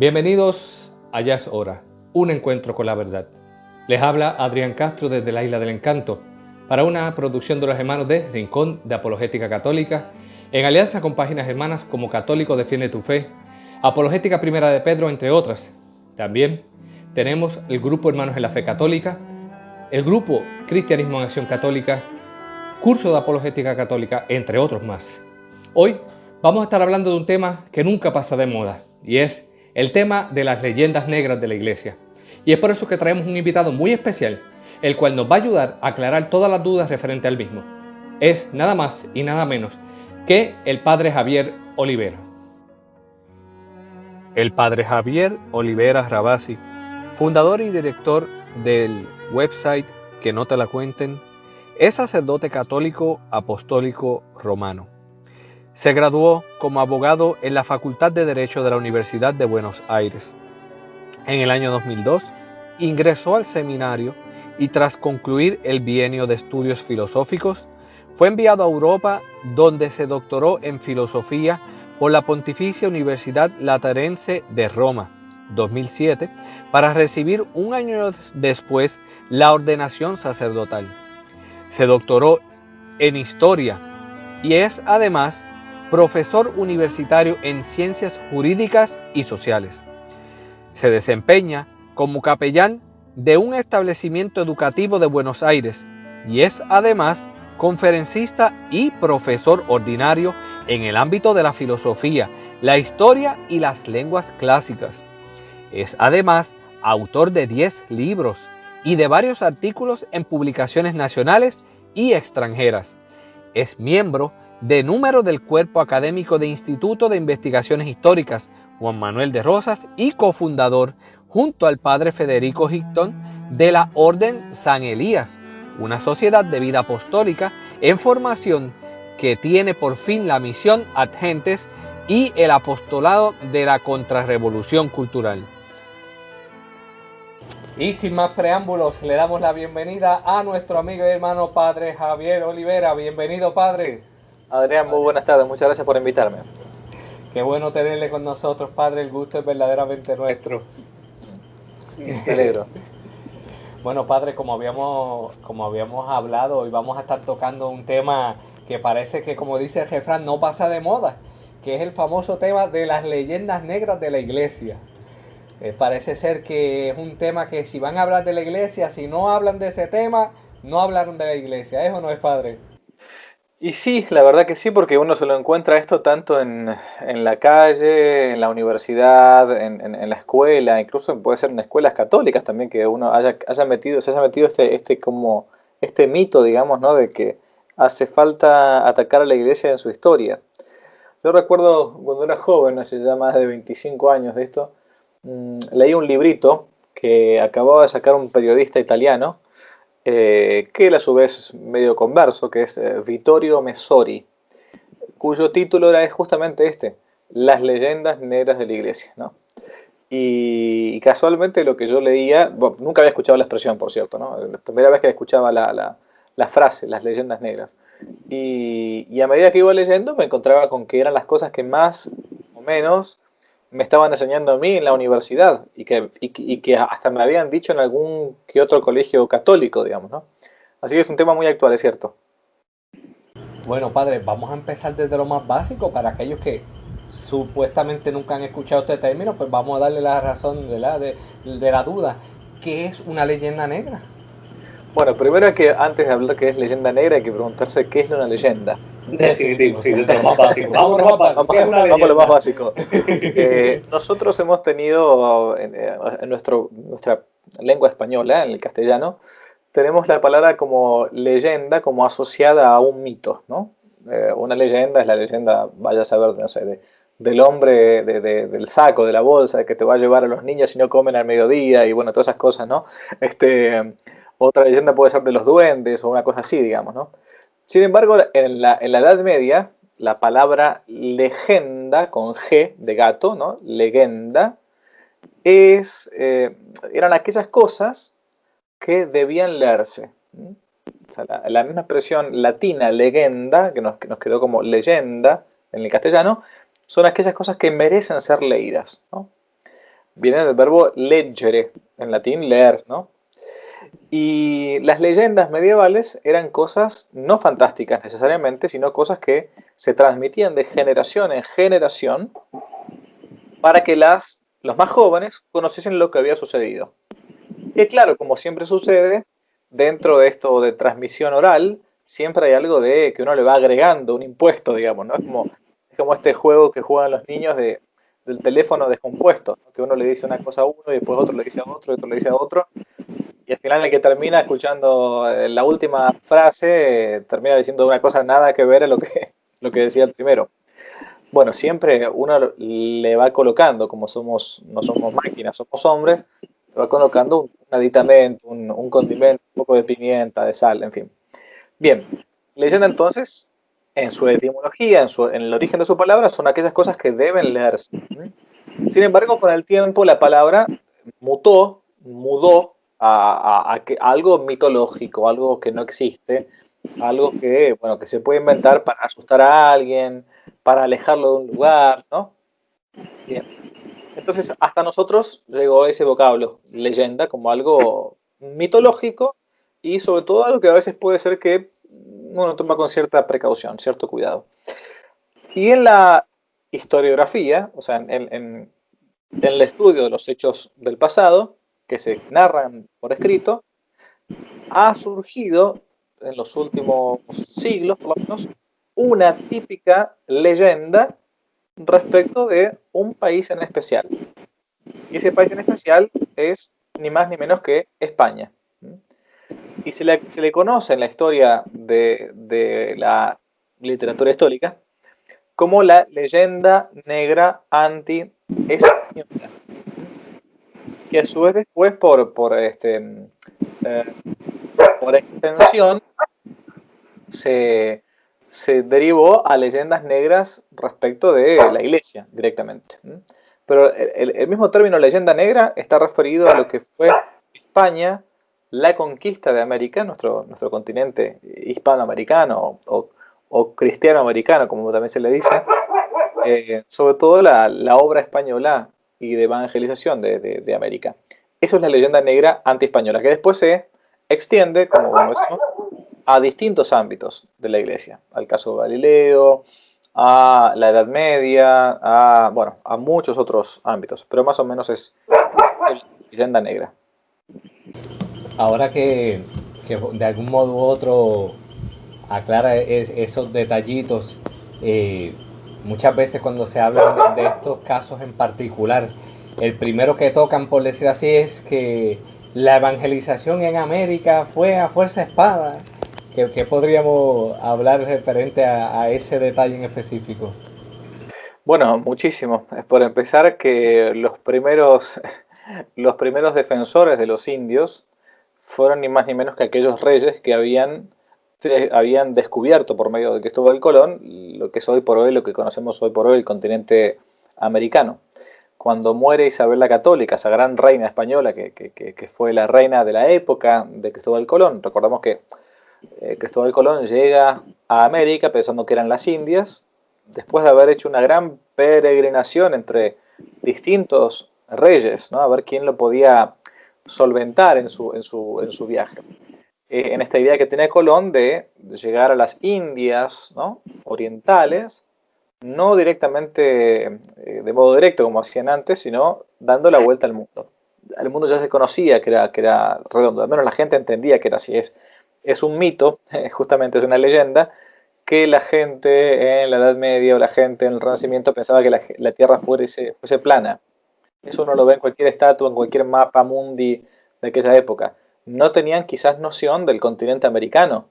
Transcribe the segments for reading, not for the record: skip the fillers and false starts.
Bienvenidos a Ya es Hora, un encuentro con la verdad. Les habla Adrián Castro desde la Isla del Encanto para una producción de los hermanos de Rincón de Apologética Católica en alianza con páginas hermanas como Católico Defiende tu Fe, Apologética Primera de Pedro, entre otras. También tenemos el grupo Hermanos en la Fe Católica, el grupo Cristianismo en Acción Católica, curso de Apologética Católica, entre otros más. Hoy vamos a estar hablando de un tema que nunca pasa de moda y es el tema de las leyendas negras de la Iglesia. Y es por eso que traemos un invitado muy especial, el cual nos va a ayudar a aclarar todas las dudas referente al mismo. Es nada más y nada menos que el Padre Javier Olivera. El Padre Javier Olivera Rabasi, fundador y director del website Que no te la cuenten, es sacerdote católico apostólico romano. Se graduó como abogado en la Facultad de Derecho de la Universidad de Buenos Aires. En el año 2002 ingresó al seminario y tras concluir el bienio de estudios filosóficos, fue enviado a Europa, donde se doctoró en filosofía por la Pontificia Universidad Lateranense de Roma, 2007, para recibir un año después la ordenación sacerdotal. Se doctoró en Historia y es además profesor universitario en Ciencias Jurídicas y Sociales. Se desempeña como capellán de un establecimiento educativo de Buenos Aires y es además conferencista y profesor ordinario en el ámbito de la filosofía, la historia y las lenguas clásicas. Es además autor de 10 libros y de varios artículos en publicaciones nacionales y extranjeras. Es miembro de número del cuerpo académico de Instituto de Investigaciones Históricas Juan Manuel de Rosas y cofundador, junto al padre Federico Hickton, de la Orden San Elías, una sociedad de vida apostólica en formación que tiene por fin la misión ad gentes y el apostolado de la contrarrevolución cultural. Y sin más preámbulos, le damos la bienvenida a nuestro amigo y hermano Padre Javier Olivera. Bienvenido, Padre. Adrián, muy buenas tardes, muchas gracias por invitarme. Qué bueno tenerle con nosotros, Padre, el gusto es verdaderamente nuestro. Me alegro. Bueno, Padre, como habíamos hablado, hoy vamos a estar tocando un tema que parece que, como dice el refrán, no pasa de moda, que es el famoso tema de las leyendas negras de la Iglesia. Parece ser que es un tema que si van a hablar de la Iglesia, si no hablan de ese tema, no hablaron de la Iglesia. ¿Eso no es, Padre? Y sí, la verdad que sí, porque uno se lo encuentra esto tanto en la calle, en la universidad, en la escuela, incluso puede ser en escuelas católicas también, que uno se haya metido este mito, digamos, ¿no? De que hace falta atacar a la Iglesia en su historia. Yo recuerdo cuando era joven, hace ya más de 25 años de esto, leí un librito que acababa de sacar un periodista italiano, que él a su vez es medio converso, que es Vittorio Messori, cuyo título era justamente este, Las leyendas negras de la Iglesia, ¿no? Y casualmente lo que yo leía, bueno, nunca había escuchado la expresión, por cierto, ¿no? La primera vez que escuchaba la frase, las leyendas negras. Y a medida que iba leyendo me encontraba con que eran las cosas que más o menos me estaban enseñando a mí en la universidad y que hasta me habían dicho en algún que otro colegio católico, digamos, ¿no? Así que es un tema muy actual, es cierto. Bueno, Padre, vamos a empezar desde lo más básico para aquellos que supuestamente nunca han escuchado este término, pues vamos a darle la razón de la duda. ¿Qué es una leyenda negra? Bueno, primero que antes de hablar qué es leyenda negra hay que preguntarse qué es una leyenda. Definitivo, sí, desde lo más básico. Vamos a lo más básico. ¿Qué es una leyenda? Vamos a lo más básico. Nosotros hemos tenido en nuestra lengua española, en el castellano, tenemos la palabra como leyenda como asociada a un mito, ¿no? Una leyenda es la leyenda, vaya a saber, no sé, del hombre del saco, de la bolsa, que te va a llevar a los niños si no comen al mediodía y bueno, todas esas cosas, ¿no? Otra leyenda puede ser de los duendes o una cosa así, digamos, ¿no? Sin embargo, en la Edad Media, la palabra legenda, con G de gato, ¿no? Legenda, eran aquellas cosas que debían leerse. O sea, la misma expresión latina, legenda, que nos quedó como leyenda en el castellano, son aquellas cosas que merecen ser leídas, ¿no? Viene del verbo leggere, en latín leer, ¿no? Y las leyendas medievales eran cosas no fantásticas necesariamente, sino cosas que se transmitían de generación en generación para que los más jóvenes conociesen lo que había sucedido. Y claro, como siempre sucede, dentro de esto de transmisión oral, siempre hay algo de que uno le va agregando un impuesto, digamos, ¿no? Es como este juego que juegan los niños del teléfono descompuesto, ¿no? Que uno le dice una cosa a uno y después otro le dice a otro y otro le dice a otro. Y al final el que termina escuchando la última frase termina diciendo una cosa nada que ver a lo que decía el primero. Bueno, siempre uno le va colocando, como no somos máquinas, somos hombres, le va colocando un aditamento, un condimento, un poco de pimienta, de sal, en fin. Bien, leyenda entonces, en su etimología, en el origen de su palabra, son aquellas cosas que deben leerse. Sin embargo, con el tiempo la palabra mudó a algo mitológico, algo que no existe, algo que, bueno, que se puede inventar para asustar a alguien, para alejarlo de un lugar, ¿no? Bien. Entonces, hasta nosotros llegó ese vocablo, leyenda, como algo mitológico y sobre todo algo que a veces puede ser que uno toma con cierta precaución, cierto cuidado. Y en la historiografía, o sea, en el estudio de los hechos del pasado, que se narran por escrito, ha surgido en los últimos siglos, por lo menos, una típica leyenda respecto de un país en especial. Y ese país en especial es ni más ni menos que España. Y se le conoce en la historia de la literatura histórica como la leyenda negra anti-española, que a su vez después por extensión se, se derivó a leyendas negras respecto de la iglesia directamente. Pero el mismo término leyenda negra está referido a lo que fue España, la conquista de América, nuestro continente hispanoamericano o cristiano-americano, como también se le dice, sobre todo la obra española y de evangelización de América. Eso es la leyenda negra anti-española, que después se extiende, como decimos, a distintos ámbitos de la iglesia, al caso Galileo, a la Edad Media, bueno, a muchos otros ámbitos, pero más o menos es la leyenda negra. Ahora que de algún modo u otro aclara esos detallitos, eh, muchas veces cuando se habla de estos casos en particular, el primero que tocan, por decir así, es que la evangelización en América fue a fuerza de espada. ¿Qué podríamos hablar referente a ese detalle en específico? Bueno, muchísimo. Es por empezar que los primeros defensores de los indios fueron ni más ni menos que aquellos reyes que habían descubierto por medio de Cristóbal Colón lo que es hoy por hoy, lo que conocemos hoy por hoy el continente americano. Cuando muere Isabel la Católica, esa gran reina española que fue la reina de la época de Cristóbal Colón, recordamos que Cristóbal Colón llega a América pensando que eran las Indias, después de haber hecho una gran peregrinación entre distintos reyes, ¿no? A ver quién lo podía solventar en su viaje. En esta idea que tiene Colón de llegar a las Indias, ¿no? Orientales, no directamente de modo directo como hacían antes, sino dando la vuelta al mundo. El mundo ya se conocía que era redondo, al menos la gente entendía que era así. Es un mito, justamente es una leyenda, que la gente en la Edad Media o la gente en el Renacimiento pensaba que la Tierra fuese plana. Eso uno lo ve en cualquier estatua, en cualquier mapa mundi de aquella época. No tenían quizás noción del continente americano,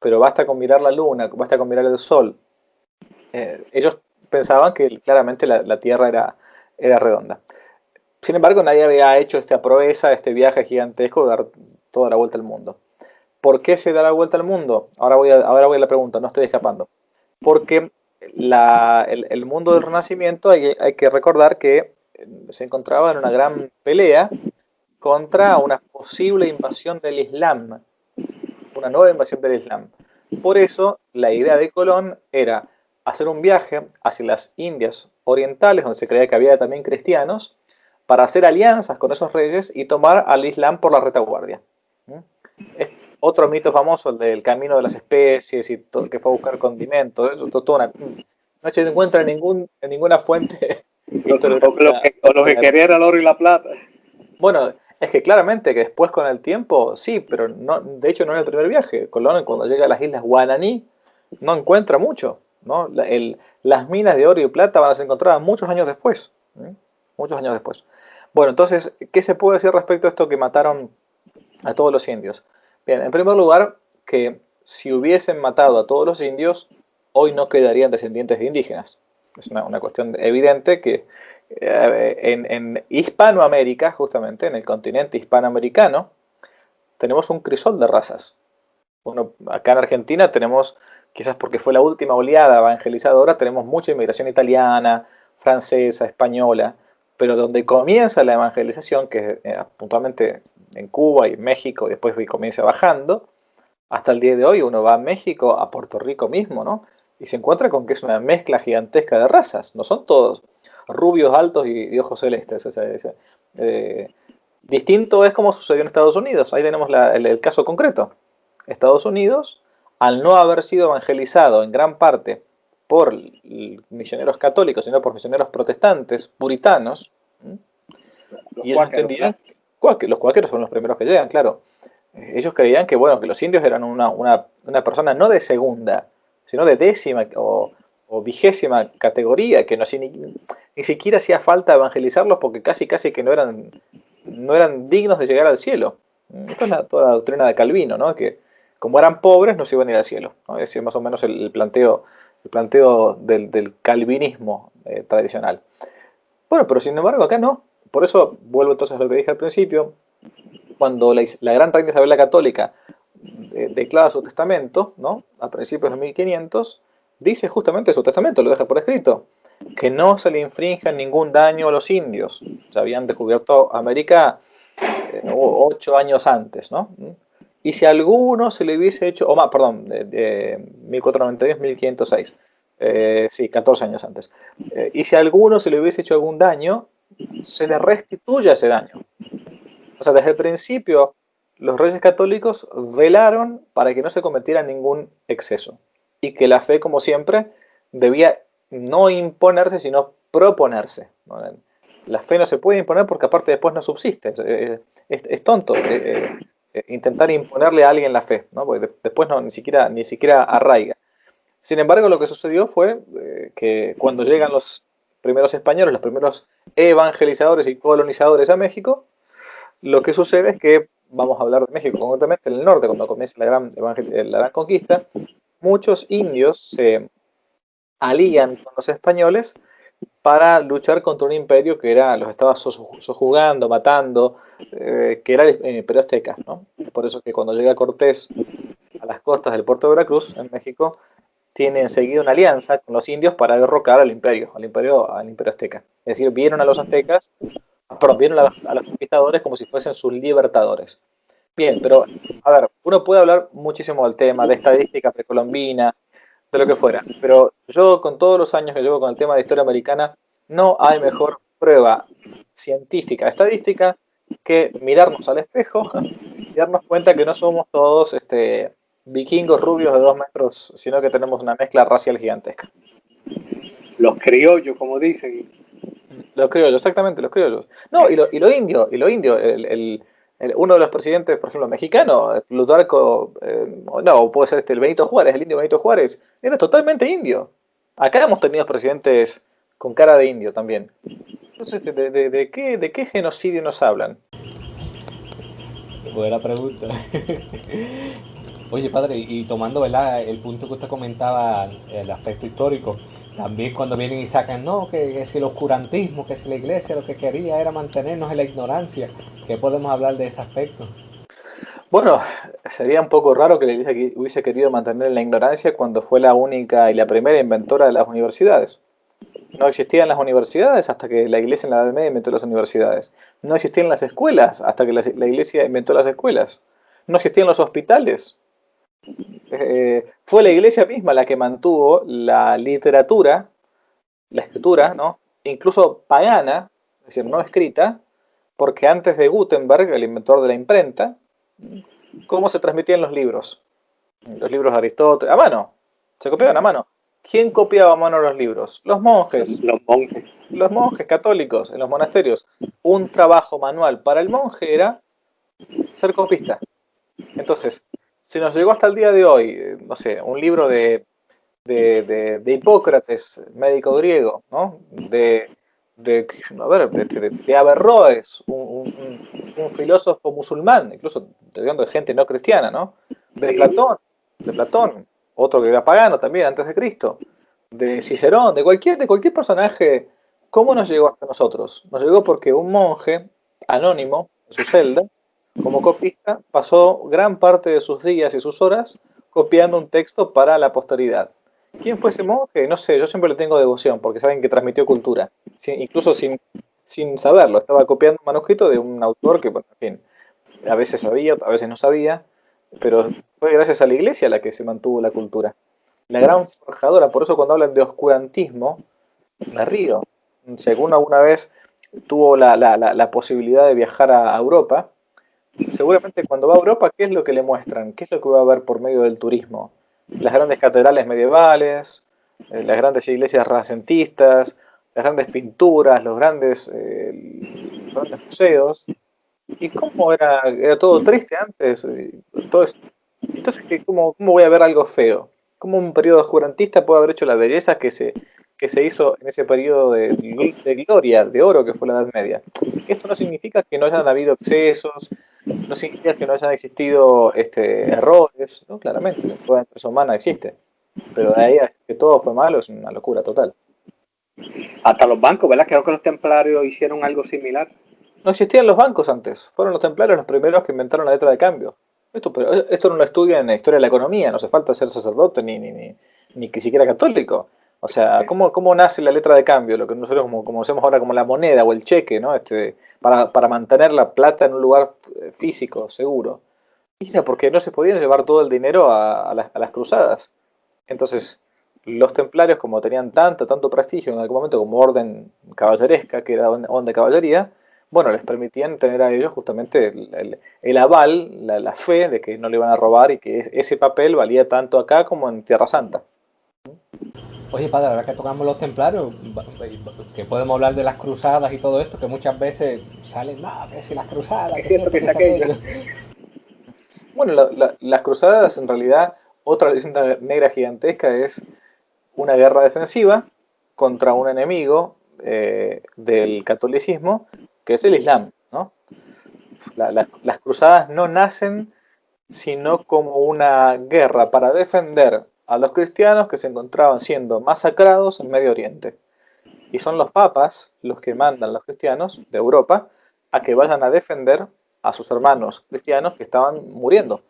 pero basta con mirar la luna, basta con mirar el sol. Ellos pensaban que claramente la Tierra era redonda. Sin embargo, nadie había hecho esta proeza, este viaje gigantesco de dar toda la vuelta al mundo. ¿Por qué se da la vuelta al mundo? Ahora voy a la pregunta, no estoy escapando. Porque el mundo del Renacimiento hay que recordar que se encontraba en una gran pelea contra una posible invasión del Islam, una nueva invasión del Islam. Por eso, la idea de Colón era hacer un viaje hacia las Indias orientales, donde se creía que había también cristianos, para hacer alianzas con esos reyes y tomar al Islam por la retaguardia. Es otro mito famoso, el del camino de las especies y todo, que fue a buscar condimentos. Eso, no se encuentra en ninguna fuente historiográfica. O lo que quería era el oro y la plata. Bueno, es que claramente que después con el tiempo, sí, pero no, de hecho no en el primer viaje. Colón, cuando llega a las islas Guananí, no encuentra mucho, ¿no? Las minas de oro y plata van a ser encontradas muchos años después. Muchos años después. Bueno, entonces, ¿qué se puede decir respecto a esto que mataron a todos los indios? Bien, en primer lugar, que si hubiesen matado a todos los indios, hoy no quedarían descendientes de indígenas. Es una cuestión evidente que en Hispanoamérica, justamente, en el continente hispanoamericano, tenemos un crisol de razas. Bueno, acá en Argentina tenemos, quizás porque fue la última oleada evangelizadora, tenemos mucha inmigración italiana, francesa, española, pero donde comienza la evangelización, que es puntualmente en Cuba y en México, y después comienza bajando, hasta el día de hoy uno va a México, a Puerto Rico mismo, ¿no? Y se encuentra con que es una mezcla gigantesca de razas. No son todos rubios, altos y ojos celestes. O sea, distinto es como sucedió en Estados Unidos. Ahí tenemos el caso concreto. Estados Unidos, al no haber sido evangelizado en gran parte por misioneros católicos, sino por misioneros protestantes, puritanos, y ellos entendían, los cuáqueros son los primeros que llegan, claro. Ellos creían que, bueno, que los indios eran una persona no de segunda, sino de décima o vigésima categoría, que ni siquiera hacía falta evangelizarlos porque casi que no eran dignos de llegar al cielo. Esto es toda la doctrina de Calvino, ¿no? Que como eran pobres no se iban a ir al cielo, ¿no? Ese es más o menos el planteo del calvinismo tradicional. Bueno, pero sin embargo acá no. Por eso vuelvo entonces a lo que dije al principio. Cuando la gran reina Isabel la Católica declara su testamento, ¿no? A principios de 1500, dice justamente su testamento, lo deja por escrito, que no se le infrinja ningún daño a los indios. Ya habían descubierto América 8 años antes, ¿no? Y si a alguno se le hubiese hecho, o más, perdón, de 1492, 1506, sí, 14 años antes. Y si a alguno se le hubiese hecho algún daño, se le restituye ese daño. O sea, desde el principio, los reyes católicos velaron para que no se cometiera ningún exceso y que la fe, como siempre, debía no imponerse, sino proponerse. La fe no se puede imponer porque aparte después no subsiste. Es tonto intentar imponerle a alguien la fe, ¿no? Porque después ni siquiera arraiga. Sin embargo, lo que sucedió fue que cuando llegan los primeros españoles, los primeros evangelizadores y colonizadores a México, lo que sucede es que, vamos a hablar de México concretamente, en el norte, cuando comienza la gran conquista, muchos indios se alían con los españoles para luchar contra un imperio que los estaba sojugando, matando, que era el imperio azteca, ¿no? Por eso que cuando llega Cortés a las costas del puerto de Veracruz, en México, tiene enseguida una alianza con los indios para derrocar al imperio azteca. Es decir, vieron a los aztecas, vieron a los conquistadores como si fuesen sus libertadores. Bien, pero, a ver, uno puede hablar muchísimo del tema, de estadística precolombina, de lo que fuera, pero yo con todos los años que llevo con el tema de historia americana, no hay mejor prueba científica, estadística, que mirarnos al espejo y darnos cuenta que no somos todos vikingos rubios de 2 metros, sino que tenemos una mezcla racial gigantesca. Los criollos, como dicen. Los criollos, exactamente, los criollos. No, y lo indio, uno de los presidentes, por ejemplo, mexicano, Plutarco, no, puede ser el Benito Juárez, el indio Benito Juárez, era totalmente indio. Acá hemos tenido presidentes con cara de indio también. Entonces, ¿de qué genocidio nos hablan? Buena pregunta. Oye, padre, y tomando, ¿verdad?, el punto que usted comentaba, el aspecto histórico, también cuando vienen y sacan, no, que si el oscurantismo, que si la iglesia lo que quería era mantenernos en la ignorancia, ¿qué podemos hablar de ese aspecto? Bueno, sería un poco raro que la iglesia hubiese querido mantener en la ignorancia cuando fue la única y la primera inventora de las universidades. No existían las universidades hasta que la iglesia en la Edad Media inventó las universidades. No existían las escuelas hasta que la iglesia inventó las escuelas. No existían los hospitales. Fue la iglesia misma la que mantuvo la literatura, la escritura, ¿no? Incluso pagana, es decir, no escrita, porque antes de Gutenberg, el inventor de la imprenta, ¿cómo se transmitían los libros? Los libros de Aristóteles, a mano, se copiaban a mano. ¿Quién copiaba a mano los libros? Los monjes. Los monjes. Los monjes católicos en los monasterios. Un trabajo manual para el monje era ser copista. Entonces, si nos llegó hasta el día de hoy, no sé, un libro de Hipócrates, médico griego, ¿no? De Averroes, un filósofo musulmán, incluso hablando de gente no cristiana, ¿no? De Platón, otro que era pagano también antes de Cristo, de Cicerón, de cualquier personaje. ¿Cómo nos llegó hasta nosotros? Nos llegó porque un monje anónimo en su celda, como copista, pasó gran parte de sus días y sus horas copiando un texto para la posteridad. ¿Quién fue ese monje? No sé, yo siempre le tengo devoción porque saben que transmitió cultura, incluso sin saberlo. Estaba copiando un manuscrito de un autor que, bueno, en fin, a veces sabía, a veces no sabía, pero fue gracias a la iglesia a la que se mantuvo la cultura. La gran forjadora, por eso cuando hablan de oscurantismo, me río. Según alguna vez tuvo la posibilidad de viajar a Europa, seguramente cuando va a Europa, ¿qué es lo que le muestran? ¿Qué es lo que va a ver por medio del turismo? Las grandes catedrales medievales, las grandes iglesias renacentistas, las grandes pinturas, los grandes museos. ¿Y cómo era todo triste antes? Todo eso. Entonces, ¿cómo voy a ver algo feo? ¿Cómo un periodo oscurantista puede haber hecho la belleza que se hizo en ese periodo de gloria, de oro que fue la Edad Media? Esto no significa que no hayan habido excesos, no significa que no hayan existido errores, ¿no? Claramente, toda empresa humana existe, pero de ahí a que todo fue malo es una locura total. Hasta los bancos, ¿verdad? Creo que los templarios hicieron algo similar. No existían los bancos antes, fueron los templarios los primeros que inventaron la letra de cambio. Esto no lo estudia en la historia de la economía, no hace falta ser sacerdote ni que siquiera católico. O sea, ¿cómo nace la letra de cambio? Lo que nosotros como hacemos ahora como la moneda o el cheque, ¿no? Para mantener la plata en un lugar físico, seguro. Y era porque no se podían llevar todo el dinero a las cruzadas. Entonces, los templarios, como tenían tanto prestigio en algún momento como orden caballeresca, que era orden de caballería, bueno, les permitían tener a ellos justamente el aval, la fe de que no le iban a robar y que ese papel valía tanto acá como en Tierra Santa. Oye, padre, ahora que tocamos los templarios, que podemos hablar de las cruzadas y todo esto, que muchas veces salen, no, que si las cruzadas, que si esto, que si aquello. Bueno, las cruzadas en realidad, otra leyenda negra gigantesca es una guerra defensiva contra un enemigo del catolicismo, que es el Islam, ¿no? Las cruzadas no nacen sino como una guerra para defender a los cristianos que se encontraban siendo masacrados en Medio Oriente. Y son los papas los que mandan a los cristianos de Europa a que vayan a defender a sus hermanos cristianos que estaban muriendo.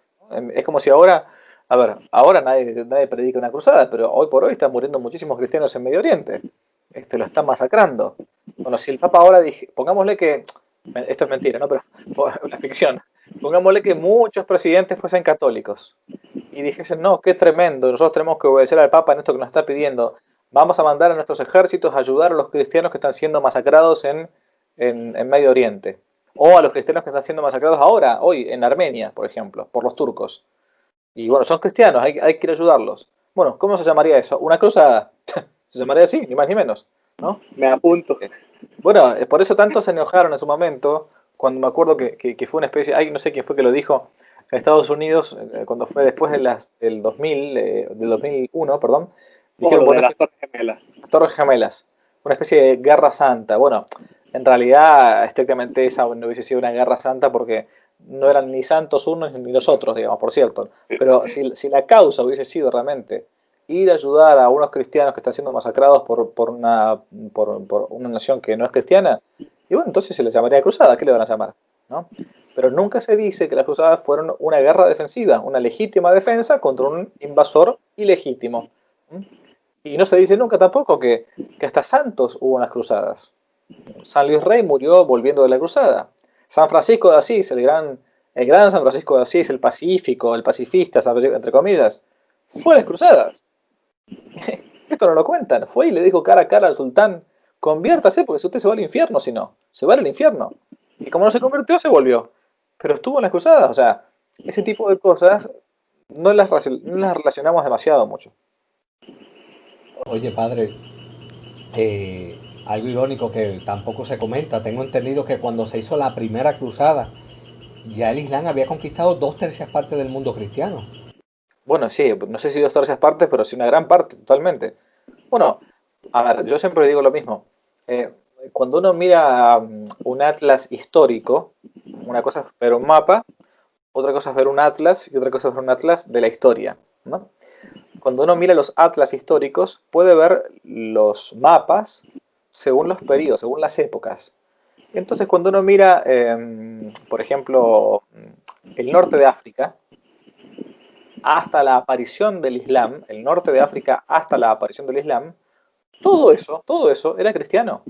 Es como si ahora nadie predica una cruzada, pero hoy por hoy están muriendo muchísimos cristianos en Medio Oriente. Lo están masacrando. Bueno, si el Papa ahora pongámosle que, esto es mentira, ¿no? Pero una ficción. Pongámosle que muchos presidentes fuesen católicos y dijesen, no, qué tremendo, nosotros tenemos que obedecer al Papa en esto que nos está pidiendo. Vamos a mandar a nuestros ejércitos a ayudar a los cristianos que están siendo masacrados en Medio Oriente. O a los cristianos que están siendo masacrados ahora, hoy, en Armenia, por ejemplo, por los turcos. Y bueno, son cristianos, hay que ir a ayudarlos. Bueno, ¿cómo se llamaría eso? Una cruzada. Se llamaría así, ni más ni menos, ¿no? Me apunto. Bueno, por eso tanto se enojaron en su momento, cuando me acuerdo que fue una especie, no sé quién fue que lo dijo, en Estados Unidos, cuando fue después del 2001, perdón, dijeron, Lo de las Torres Gemelas. Las Torres Gemelas, una especie de guerra santa. Bueno, en realidad, estrictamente esa no hubiese sido una guerra santa porque no eran ni santos unos ni los otros, digamos, por cierto. Pero si la causa hubiese sido realmente ir a ayudar a unos cristianos que están siendo masacrados por una nación que no es cristiana, y bueno, entonces se les llamaría cruzada, ¿qué le van a llamar? ¿No? Pero nunca se dice que las cruzadas fueron una guerra defensiva, una legítima defensa contra un invasor ilegítimo. Y no se dice nunca tampoco que hasta santos hubo en las cruzadas. San Luis Rey murió volviendo de la cruzada. San Francisco de Asís, el gran San Francisco de Asís, el pacífico, el pacifista, entre comillas, fue a las cruzadas. Esto no lo cuentan. Fue y le dijo cara a cara al sultán, conviértase porque si usted se va al infierno si no. se va al infierno. Y como no se convirtió, se volvió. Pero estuvo en las cruzadas. O sea, ese tipo de cosas no las relacionamos demasiado mucho. Oye, padre, algo irónico que tampoco se comenta. Tengo entendido que cuando se hizo la primera cruzada, ya el Islam había conquistado 2/3 del mundo cristiano. Bueno, sí, no sé si dos tercias partes, pero sí una gran parte, totalmente. Bueno, a ver, yo siempre digo lo mismo. Eh, Cuando uno mira un atlas histórico, una cosa es ver un mapa, otra cosa es ver un atlas y otra cosa es ver un atlas de la historia, ¿no? Cuando uno mira los atlas históricos, puede ver los mapas según los periodos, según las épocas. Entonces, cuando uno mira, por ejemplo, el norte de África, hasta la aparición del Islam, el norte de África hasta la aparición del Islam, todo eso era cristiano.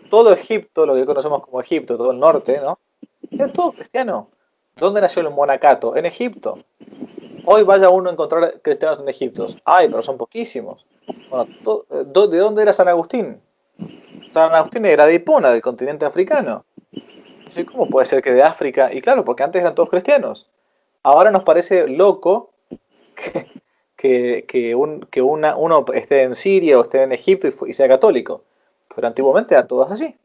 Todo Egipto, lo que conocemos como Egipto, todo el norte, ¿no? Era todo cristiano. ¿Dónde nació el monacato? En Egipto. Hoy vaya uno a encontrar cristianos en Egipto. Ay, pero son poquísimos. Bueno, ¿de dónde era San Agustín? San Agustín era de Hipona, del continente africano. Entonces, ¿cómo puede ser que de África? Y claro, porque antes eran todos cristianos. Ahora nos parece loco que uno esté en Siria o esté en Egipto y sea católico. Pero antiguamente eran todos así.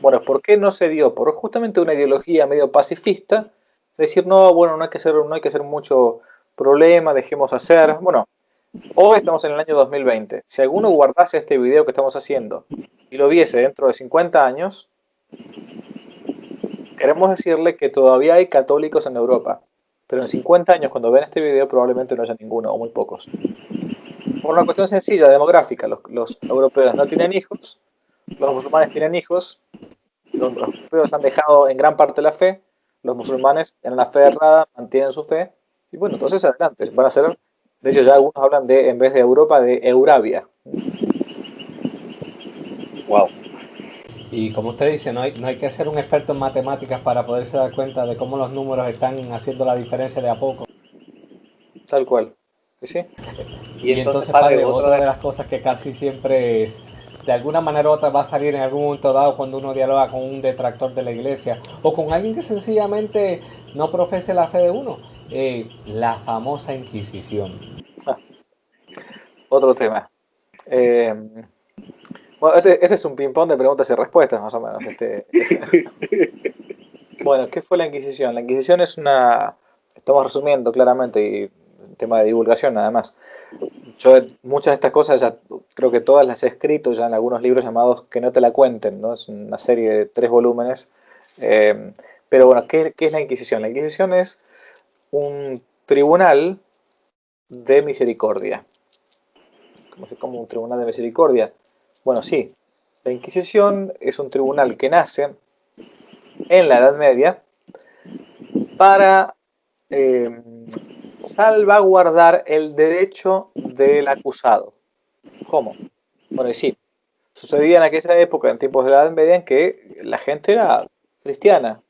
Bueno, ¿por qué no se dio? Por justamente una ideología medio pacifista, decir, no, bueno, no hay que hacer mucho problema, dejemos hacer. Bueno, hoy estamos en el año 2020. Si alguno guardase este video que estamos haciendo y lo viese dentro de 50 años, queremos decirle que todavía hay católicos en Europa. Pero en 50 años, cuando ven este video, probablemente no haya ninguno o muy pocos. Por una cuestión sencilla, demográfica. Los europeos no tienen hijos, los musulmanes tienen hijos, los europeos han dejado en gran parte la fe, los musulmanes en la fe errada mantienen su fe, y bueno, entonces adelante, van a ser, de hecho ya algunos hablan de, en vez de Europa, de Eurabia. Wow. Y como usted dice, no hay que ser un experto en matemáticas para poderse dar cuenta de cómo los números están haciendo la diferencia de a poco. Tal cual. ¿Sí? ¿Sí? Y Y entonces, entonces, padre, padre, otra otra de de las cosas que casi siempre de alguna manera u otra va a salir en algún momento dado cuando uno dialoga con un detractor de la iglesia o con alguien que sencillamente no profese la fe de uno, la famosa Inquisición. Ah, otro tema. Eh, bueno, este es un ping-pong de preguntas y respuestas, más o menos. Bueno, ¿qué fue la Inquisición? La Inquisición es una... Estamos resumiendo claramente y un tema de divulgación nada más. Yo muchas de estas cosas ya creo que todas las he escrito ya en algunos libros llamados Que no te la cuenten, ¿no? Es una serie de 3 volúmenes. Eh, pero bueno, ¿qué es la Inquisición? La Inquisición es un tribunal de misericordia. ¿Cómo un tribunal de misericordia? Bueno, sí. La Inquisición es un tribunal que nace en la Edad Media para eh, salvaguardar el derecho del acusado. ¿Cómo? Bueno, y sí, sucedía en aquella época, en tiempos de la Edad Media, en que la gente era cristiana.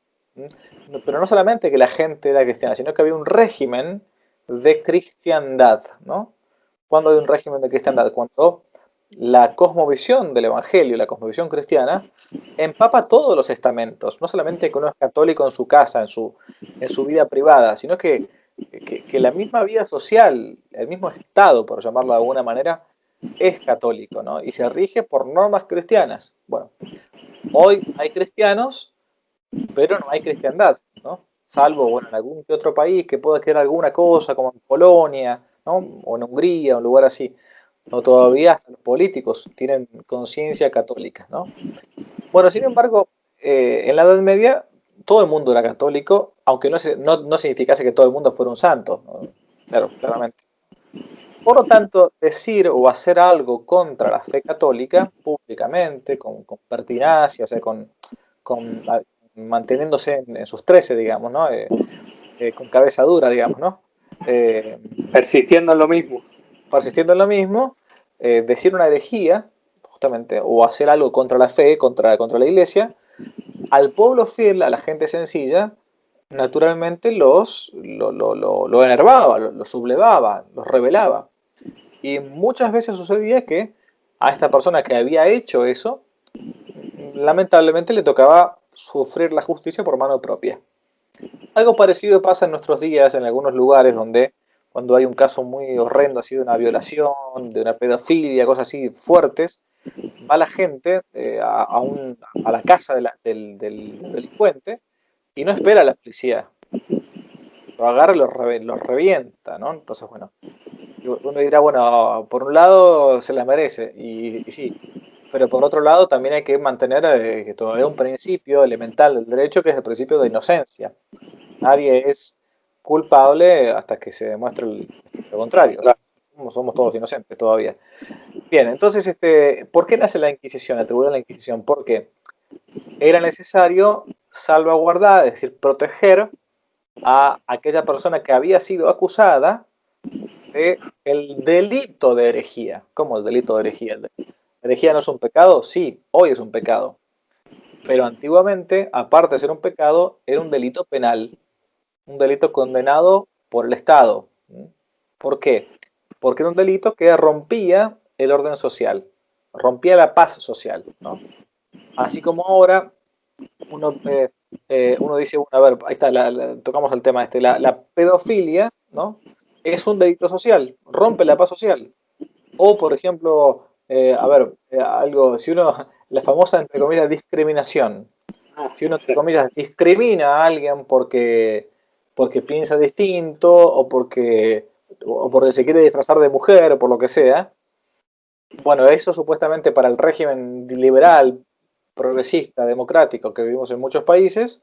Pero no solamente que la gente era cristiana, sino que había un régimen de cristiandad, ¿no? ¿Cuándo hay un régimen de cristiandad? Cuando la cosmovisión del Evangelio, la cosmovisión cristiana, empapa todos los estamentos, no solamente que uno es católico en su casa, en su vida privada, sino que la misma vida social, el mismo Estado, por llamarlo de alguna manera, es católico, ¿no? Y se rige por normas cristianas. Bueno, hoy hay cristianos, pero no hay cristiandad, ¿no? Salvo, bueno, en algún que otro país que pueda quedar alguna cosa, como en Polonia, ¿no? O en Hungría, un lugar así. No, todavía hasta los políticos tienen conciencia católica, ¿no? Bueno, sin embargo, en la Edad Media todo el mundo era católico, aunque no significase que todo el mundo fuera un santo, ¿no? Claro, claramente. Por lo tanto, decir o hacer algo contra la fe católica públicamente, con pertinacia, o sea, con manteniéndose en sus 13, digamos, ¿no? Con cabeza dura, digamos, ¿no? Eh, persistiendo en lo mismo. Persistiendo en lo mismo, decir una herejía, justamente, o hacer algo contra la fe, contra la iglesia, al pueblo fiel, a la gente sencilla, naturalmente lo enervaba, lo sublevaba, los rebelaba. Y muchas veces sucedía que a esta persona que había hecho eso, lamentablemente le tocaba sufrir la justicia por mano propia. Algo parecido pasa en nuestros días en algunos lugares donde cuando hay un caso muy horrendo, así de una violación, de una pedofilia, cosas así fuertes, va la gente a la casa del delincuente y no espera a la policía. Lo agarra y lo revienta, ¿no? Entonces, bueno, uno dirá, bueno, por un lado se la merece, y sí, pero por otro lado también hay que mantener que todavía un principio elemental del derecho, que es el principio de inocencia. Nadie es culpable hasta que se demuestre lo contrario. O sea, somos todos inocentes todavía. Bien, entonces, ¿por qué nace la Inquisición, el Tribunal de la Inquisición? Porque era necesario salvaguardar, es decir, proteger a aquella persona que había sido acusada de el delito de herejía. ¿Cómo el delito de herejía? ¿Herejía no es un pecado? Sí, hoy es un pecado. Pero antiguamente, aparte de ser un pecado, era un delito penal, un delito condenado por el Estado. ¿Por qué? Porque era un delito que rompía el orden social, rompía la paz social, ¿no? Así como ahora uno dice, bueno, a ver, ahí está, tocamos el tema la pedofilia, ¿no? Es un delito social, rompe la paz social. O, por ejemplo, algo, si uno, la famosa, entre comillas, discriminación. Si uno, entre comillas, discrimina a alguien porque piensa distinto o porque se quiere disfrazar de mujer o por lo que sea, bueno, eso supuestamente para el régimen liberal, progresista, democrático que vivimos en muchos países,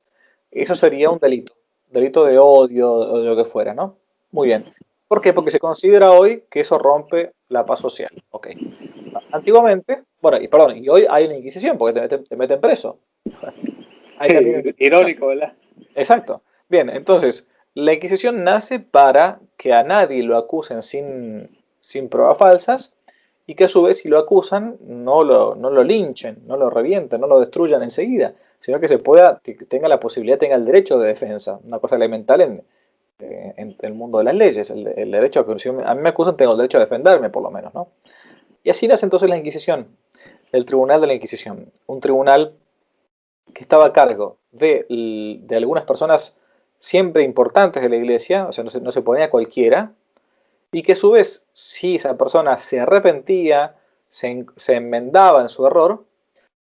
eso sería un delito de odio o de lo que fuera, ¿no? Muy bien. ¿Por qué? Porque se considera hoy que eso rompe la paz social. Ok. Antiguamente, bueno, y hoy hay una inquisición porque te meten preso. Hay también irónico, ¿verdad? Exacto. Bien, entonces, la Inquisición nace para que a nadie lo acusen sin pruebas falsas y que a su vez si lo acusan no lo linchen, no lo revienten, no lo destruyan enseguida, sino que tenga la posibilidad, tenga el derecho de defensa, una cosa elemental en el mundo de las leyes, el derecho a que si a mí me acusan tengo el derecho a defenderme por lo menos, ¿no? Y así nace entonces la Inquisición, el Tribunal de la Inquisición, un tribunal que estaba a cargo de algunas personas siempre importantes de la iglesia, o sea, no se ponía cualquiera, y que a su vez, si esa persona se arrepentía, se enmendaba en su error,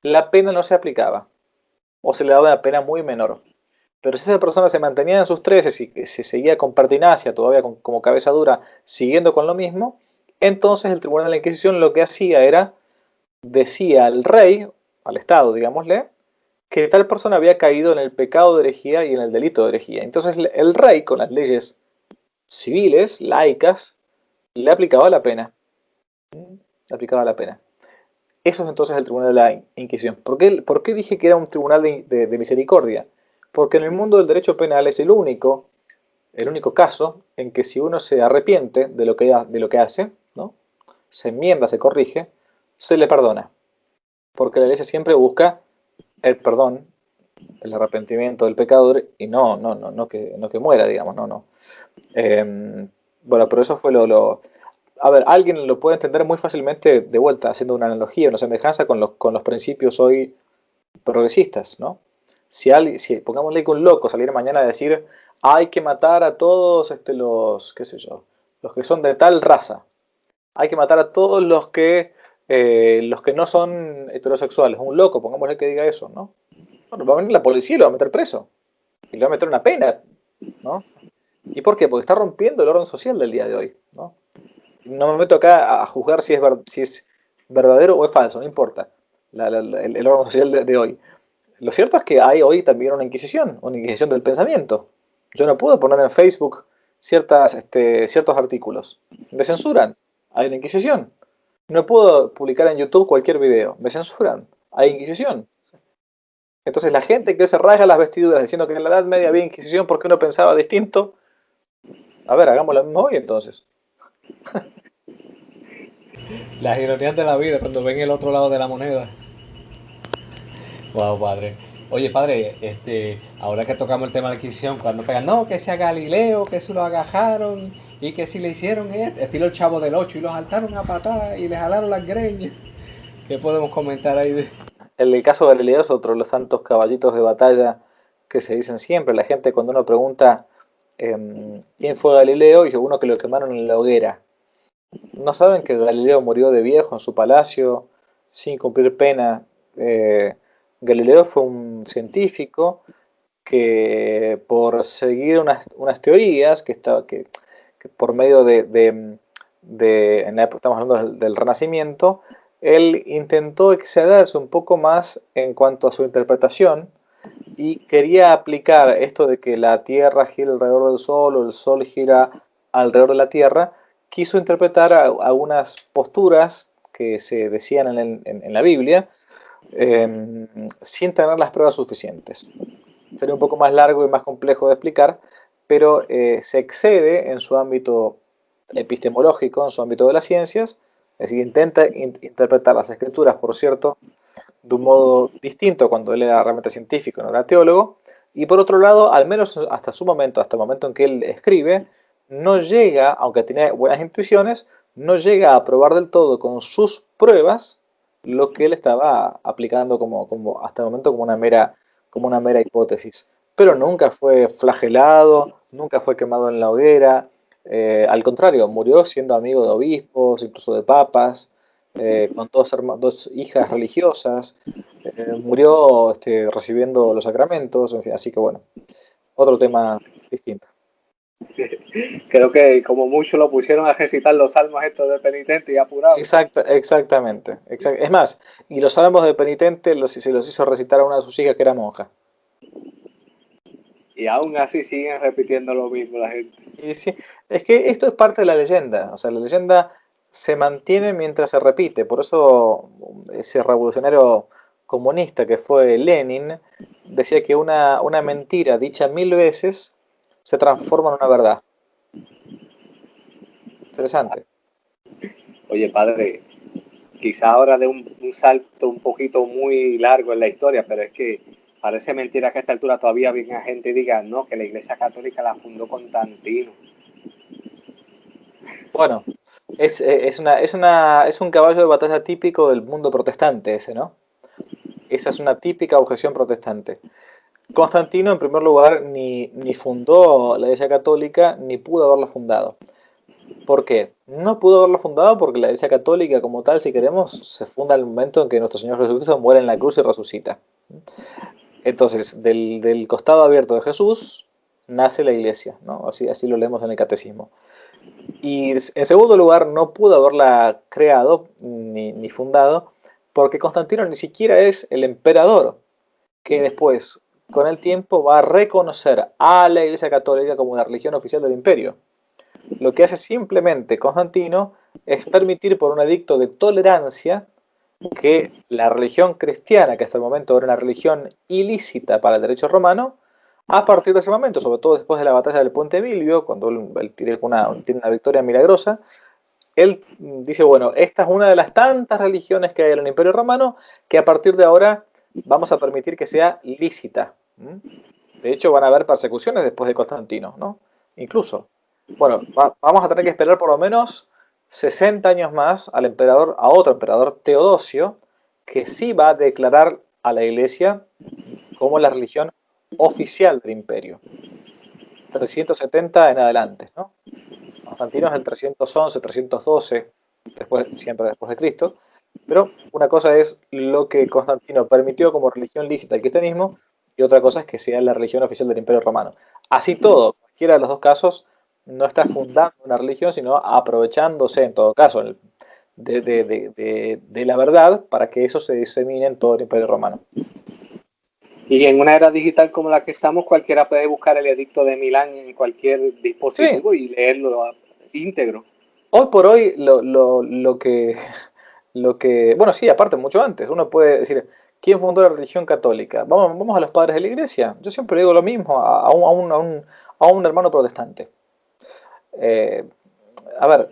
la pena no se aplicaba, o se le daba una pena muy menor. Pero si esa persona se mantenía en sus treces y que se seguía con pertinacia, todavía como cabeza dura, siguiendo con lo mismo, entonces el Tribunal de la Inquisición lo que hacía era, decía al rey, al Estado, digámosle, que tal persona había caído en el pecado de herejía y en el delito de herejía. Entonces el rey, con las leyes civiles, laicas, le aplicaba la pena. Le aplicaba la pena. Eso es entonces el Tribunal de la Inquisición. ¿Por qué dije que era un tribunal de misericordia? Porque en el mundo del derecho penal es el único caso en que si uno se arrepiente de lo que hace, ¿no? Se enmienda, se corrige, se le perdona. Porque la iglesia siempre busca el perdón, el arrepentimiento del pecador y no que muera, digamos, no. Bueno, pero eso fue a ver, alguien lo puede entender muy fácilmente de vuelta, haciendo una analogía, una semejanza con los principios hoy progresistas, ¿no? Si pongámosle que un loco saliera mañana a decir hay que matar a todos qué sé yo, los que son de tal raza, hay que matar a todos los que no son heterosexuales, un loco, pongámosle que diga eso, ¿no? Bueno, va a venir la policía y lo va a meter preso. Y le va a meter una pena, ¿no? ¿Y por qué? Porque está rompiendo el orden social del día de hoy, ¿no? No me meto acá a juzgar si es verdadero o es falso, no importa. El orden social de hoy. Lo cierto es que hay hoy también una inquisición del pensamiento. Yo no puedo poner en Facebook ciertos artículos. Me censuran. Hay una inquisición. No puedo publicar en YouTube cualquier video. Me censuran. Hay inquisición. Entonces la gente que se rasga las vestiduras diciendo que en la Edad Media había Inquisición porque uno pensaba distinto, a ver, hagamos lo mismo hoy entonces. Las ironías de la vida cuando ven el otro lado de la moneda. Wow, padre. Oye, padre, ahora que tocamos el tema de la Inquisición, cuando pegan, no, que sea Galileo, que se lo agajaron y que si le hicieron estilo el Chavo del Ocho y lo saltaron a patada y le jalaron las greñas. ¿Qué podemos comentar ahí? el caso de Galileo es otro de los tantos caballitos de batalla que se dicen siempre. La gente cuando uno pregunta quién fue Galileo, y uno que lo quemaron en la hoguera. No saben que Galileo murió de viejo en su palacio, sin cumplir pena. Galileo fue un científico que por seguir unas teorías que por medio en la época, estamos hablando del Renacimiento, él intentó excederse un poco más en cuanto a su interpretación y quería aplicar esto de que la Tierra gira alrededor del Sol o el Sol gira alrededor de la Tierra. Quiso interpretar algunas posturas que se decían en la Biblia sin tener las pruebas suficientes. Sería un poco más largo y más complejo de explicar, pero se excede en su ámbito epistemológico, en su ámbito de las ciencias, es decir, intenta interpretar las escrituras, por cierto, de un modo distinto cuando él era realmente científico, no era teólogo, y por otro lado, al menos hasta su momento, hasta el momento en que él escribe, no llega, aunque tiene buenas intuiciones, no llega a probar del todo con sus pruebas lo que él estaba aplicando hasta el momento como una mera hipótesis. Pero nunca fue flagelado, nunca fue quemado en la hoguera, al contrario, murió siendo amigo de obispos, incluso de papas, con dos hijas religiosas, murió recibiendo los sacramentos, en fin, así que bueno, otro tema distinto. Creo que como mucho lo pusieron a recitar los salmos estos de penitente y apurado. Exactamente. Es más, y los salmos de penitente se los hizo recitar a una de sus hijas que era monja. Y aún así siguen repitiendo lo mismo la gente. Y sí, es que esto es parte de la leyenda, o sea, la leyenda se mantiene mientras se repite, por eso ese revolucionario comunista que fue Lenin decía que una mentira dicha 1000 veces se transforma en una verdad. Interesante. Oye, padre, quizá ahora de un salto un poquito muy largo en la historia, pero es que parece mentira que a esta altura todavía venga gente y diga, no, que la Iglesia Católica la fundó Constantino. Bueno, es un caballo de batalla típico del mundo protestante ese, ¿no? Esa es una típica objeción protestante. Constantino, en primer lugar, ni fundó la Iglesia Católica, ni pudo haberla fundado. ¿Por qué? No pudo haberla fundado porque la Iglesia Católica, como tal, si queremos, se funda al momento en que nuestro Señor Jesucristo muere en la cruz y resucita. Entonces, del costado abierto de Jesús nace la Iglesia, ¿no? Así lo leemos en el Catecismo. Y en segundo lugar, no pudo haberla creado ni fundado porque Constantino ni siquiera es el emperador que después, con el tiempo, va a reconocer a la Iglesia Católica como la religión oficial del imperio. Lo que hace simplemente Constantino es permitir por un edicto de tolerancia que la religión cristiana, que hasta el momento era una religión ilícita para el derecho romano, a partir de ese momento, sobre todo después de la batalla del Puente Milvio, cuando él tiene una victoria milagrosa, él dice, bueno, esta es una de las tantas religiones que hay en el Imperio Romano, que a partir de ahora vamos a permitir que sea lícita. De hecho, van a haber persecuciones después de Constantino, ¿no? Incluso. Bueno, vamos a tener que esperar por lo menos 60 años más a otro emperador, Teodosio, que sí va a declarar a la Iglesia como la religión oficial del imperio. 370 en adelante, ¿no? Constantino es el 311, 312, siempre después de Cristo. Pero una cosa es lo que Constantino permitió como religión lícita el cristianismo y otra cosa es que sea la religión oficial del Imperio Romano. Así todo, cualquiera de los dos casos no está fundando una religión, sino aprovechándose en todo caso de la verdad para que eso se disemine en todo el Imperio Romano. Y en una era digital como la que estamos, cualquiera puede buscar el edicto de Milán en cualquier dispositivo y leerlo íntegro. Hoy por hoy lo que, bueno, sí, aparte mucho antes, uno puede decir, ¿quién fundó la religión católica? Vamos a los padres de la iglesia. Yo siempre digo lo mismo a un hermano protestante. A ver,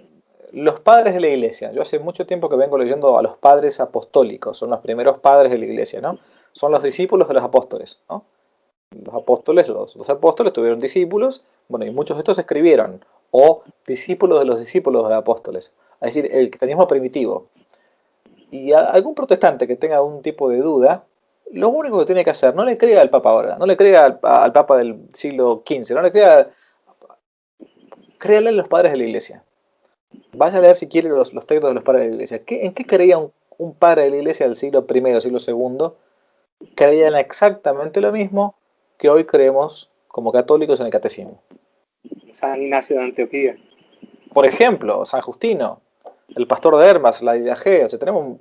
los padres de la iglesia, yo hace mucho tiempo que vengo leyendo a los padres apostólicos, son los primeros padres de la iglesia, ¿no? Son los discípulos de los apóstoles, ¿no? Los apóstoles tuvieron discípulos, bueno, y muchos de estos escribieron, o discípulos de los apóstoles, es decir, el cristianismo primitivo. Y algún protestante que tenga algún tipo de duda, lo único que tiene que hacer, no le crea al Papa ahora, no le crea al Papa del siglo XV, no le crea, créale a los padres de la Iglesia. Vaya a leer si quiere los textos de los padres de la Iglesia. ¿En qué creía un padre de la Iglesia del siglo I, siglo II? Creían exactamente lo mismo que hoy creemos como católicos en el catecismo. San Ignacio de Antioquía. Por ejemplo, San Justino, el pastor de Hermas, la Didaje, o sea, tenemos,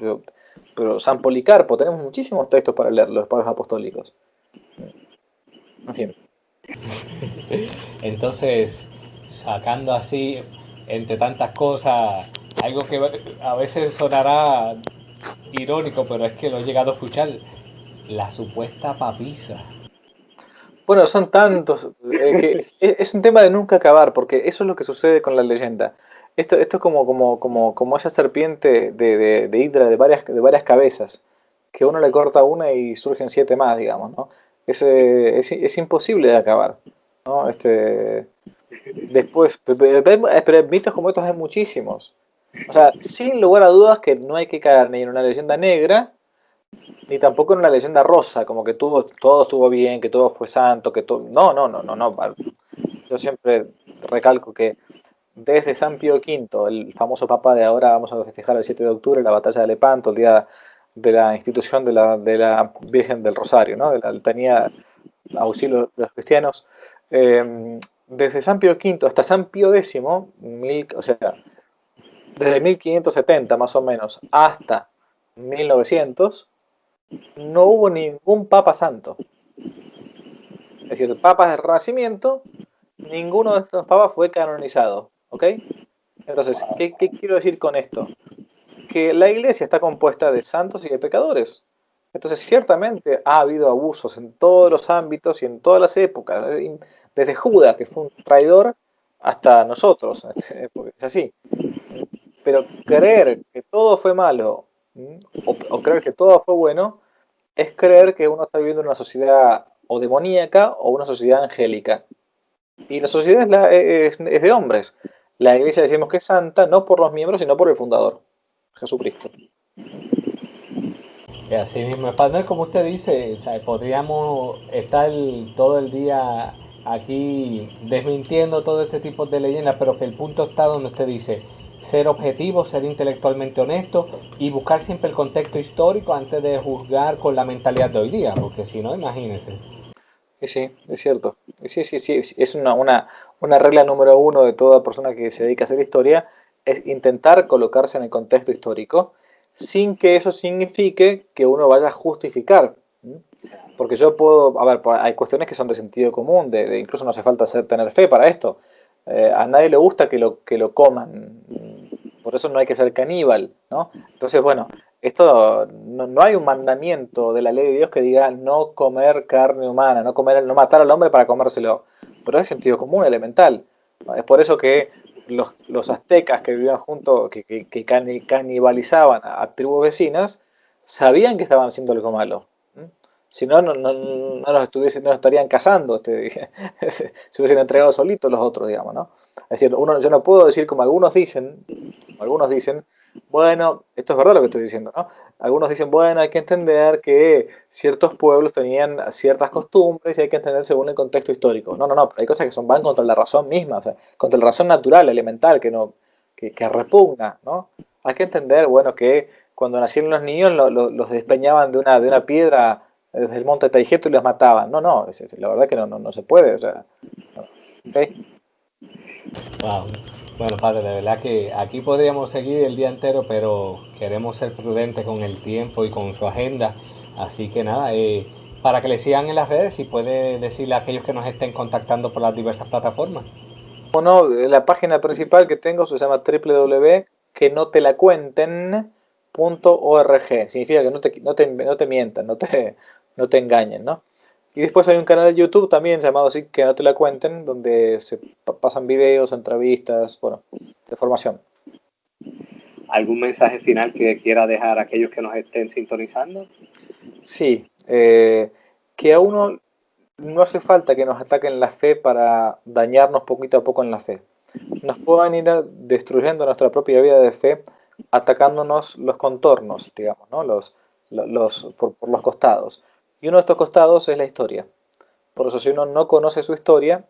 pero San Policarpo, tenemos muchísimos textos para leer los padres apostólicos. En fin. Entonces, sacando así, entre tantas cosas, algo que a veces sonará irónico, pero es que lo he llegado a escuchar, la supuesta papisa. Bueno, son tantos, que es un tema de nunca acabar, porque eso es lo que sucede con la leyenda. Esto es como esa serpiente de Hidra de varias cabezas, que uno le corta una y surgen 7 más, digamos, ¿no? Es imposible de acabar, ¿no? Después, pero mitos como estos hay muchísimos. O sea, sin lugar a dudas que no hay que caer ni en una leyenda negra, ni tampoco en una leyenda rosa, como que todo estuvo bien, que todo fue santo, que todo. No, no, no, no, no. Yo siempre recalco que desde San Pío V, el famoso papa de ahora, vamos a festejar el 7 de octubre, la batalla de Lepanto, el día de la institución de la Virgen del Rosario, ¿no? De la letanía auxilio de los cristianos. Desde San Pío V hasta San Pío X, o sea, desde 1570 más o menos hasta 1900, no hubo ningún papa santo. Es decir, papas del Renacimiento, ninguno de estos papas fue canonizado. ¿Ok? Entonces, ¿qué quiero decir con esto? Que la iglesia está compuesta de santos y de pecadores. Entonces, ciertamente ha habido abusos en todos los ámbitos y en todas las épocas, desde Judas, que fue un traidor, hasta nosotros, porque es así. Pero creer que todo fue malo o creer que todo fue bueno es creer que uno está viviendo en una sociedad o demoníaca o una sociedad angélica. Y la sociedad es de hombres. La iglesia decimos que es santa no por los miembros, sino por el fundador, Jesucristo. Y así mismo, padre, como usted dice, o sea, podríamos estar todo el día aquí desmintiendo todo este tipo de leyendas, pero que el punto está donde usted dice ser objetivo, ser intelectualmente honesto y buscar siempre el contexto histórico antes de juzgar con la mentalidad de hoy día, porque si no, imagínense. Y sí, es cierto. Y sí, sí, sí, es una regla número uno de toda persona que se dedica a hacer historia, es intentar colocarse en el contexto histórico sin que eso signifique que uno vaya a justificar. Porque yo puedo, a ver, hay cuestiones que son de sentido común, incluso no hace falta tener fe para esto. A nadie le gusta que lo coman, por eso no hay que ser caníbal, ¿no? Entonces, bueno, esto no hay un mandamiento de la ley de Dios que diga no comer carne humana, no matar al hombre para comérselo, pero es sentido común, elemental, ¿no? Es por eso que los aztecas que vivían juntos, que canibalizaban a tribus vecinas, sabían que estaban haciendo algo malo. Si no, no los estarían cazando, se hubiesen entregado solitos los otros, digamos, ¿no? Es decir, yo no puedo decir como algunos dicen, bueno, esto es verdad lo que estoy diciendo, ¿no? Algunos dicen, bueno, hay que entender que ciertos pueblos tenían ciertas costumbres y hay que entender según el contexto histórico. No, no, no, pero hay cosas que van contra la razón misma, o sea, contra la razón natural, elemental, que repugna, ¿no? Hay que entender, bueno, que cuando nacieron los niños los despeñaban de una piedra desde el monte Taijeto y los mataban. No, no, la verdad que no se puede, o sea, ¿ok? Wow. Bueno, padre, de verdad que aquí podríamos seguir el día entero, pero queremos ser prudentes con el tiempo y con su agenda. Así que nada, para que le sigan en las redes y puede decirle a aquellos que nos estén contactando por las diversas plataformas. Bueno, la página principal que tengo se llama www.quenotelacuenten.org. Significa que no te mientan, no te engañen, ¿no? Y después hay un canal de YouTube también llamado así, Que no te la cuenten, donde se pasan videos, entrevistas, bueno, de formación. ¿Algún mensaje final que quiera dejar a aquellos que nos estén sintonizando? Sí, que a uno no hace falta que nos ataquen la fe para dañarnos poquito a poco en la fe. Nos pueden ir destruyendo nuestra propia vida de fe atacándonos los contornos, digamos, ¿no? Por los costados. Y uno de estos costados es la historia. Por eso si uno no conoce su historia,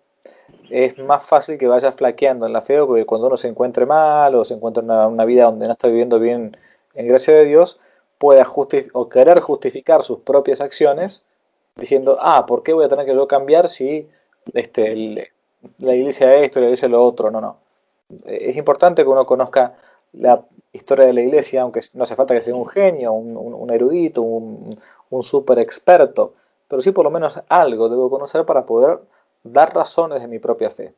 es más fácil que vaya flaqueando en la fe, porque cuando uno se encuentre mal o se encuentra en una vida donde no está viviendo bien en gracia de Dios, pueda o querer justificar sus propias acciones diciendo, ¿por qué voy a tener que yo cambiar si la iglesia esto y la iglesia lo otro? No, no. Es importante que uno conozca la historia de la iglesia, aunque no hace falta que sea un genio, un erudito, un super experto, pero sí por lo menos algo debo conocer para poder dar razones de mi propia fe.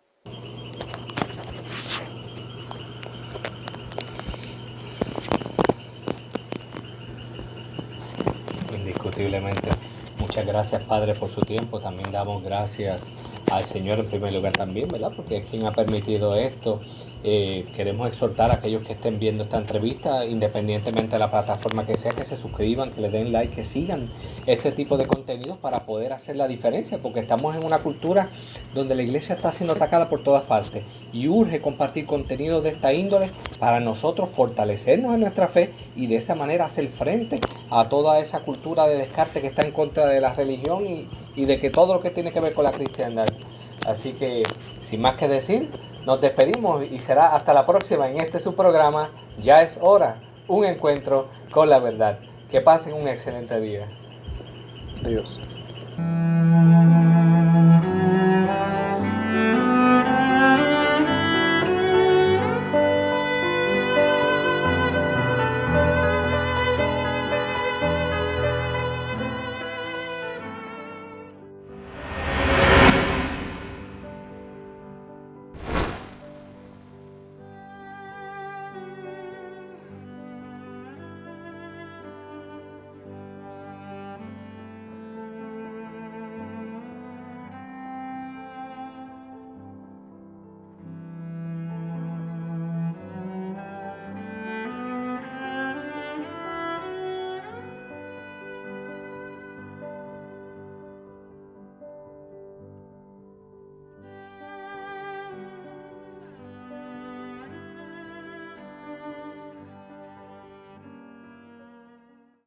Indiscutiblemente. Muchas gracias, Padre, por su tiempo. También damos gracias al Señor en primer lugar también, ¿verdad? Porque es quien ha permitido esto. Queremos exhortar a aquellos que estén viendo esta entrevista, independientemente de la plataforma que sea, que se suscriban, que le den like, que sigan este tipo de contenidos para poder hacer la diferencia, porque estamos en una cultura donde la iglesia está siendo atacada por todas partes y urge compartir contenidos de esta índole para nosotros fortalecernos en nuestra fe y de esa manera hacer frente a toda esa cultura de descarte que está en contra de la religión y de que todo lo que tiene que ver con la cristiandad. Así que, sin más que decir, nos despedimos y será hasta la próxima en este su programa. Ya es hora, un encuentro con la verdad. Que pasen un excelente día. Adiós.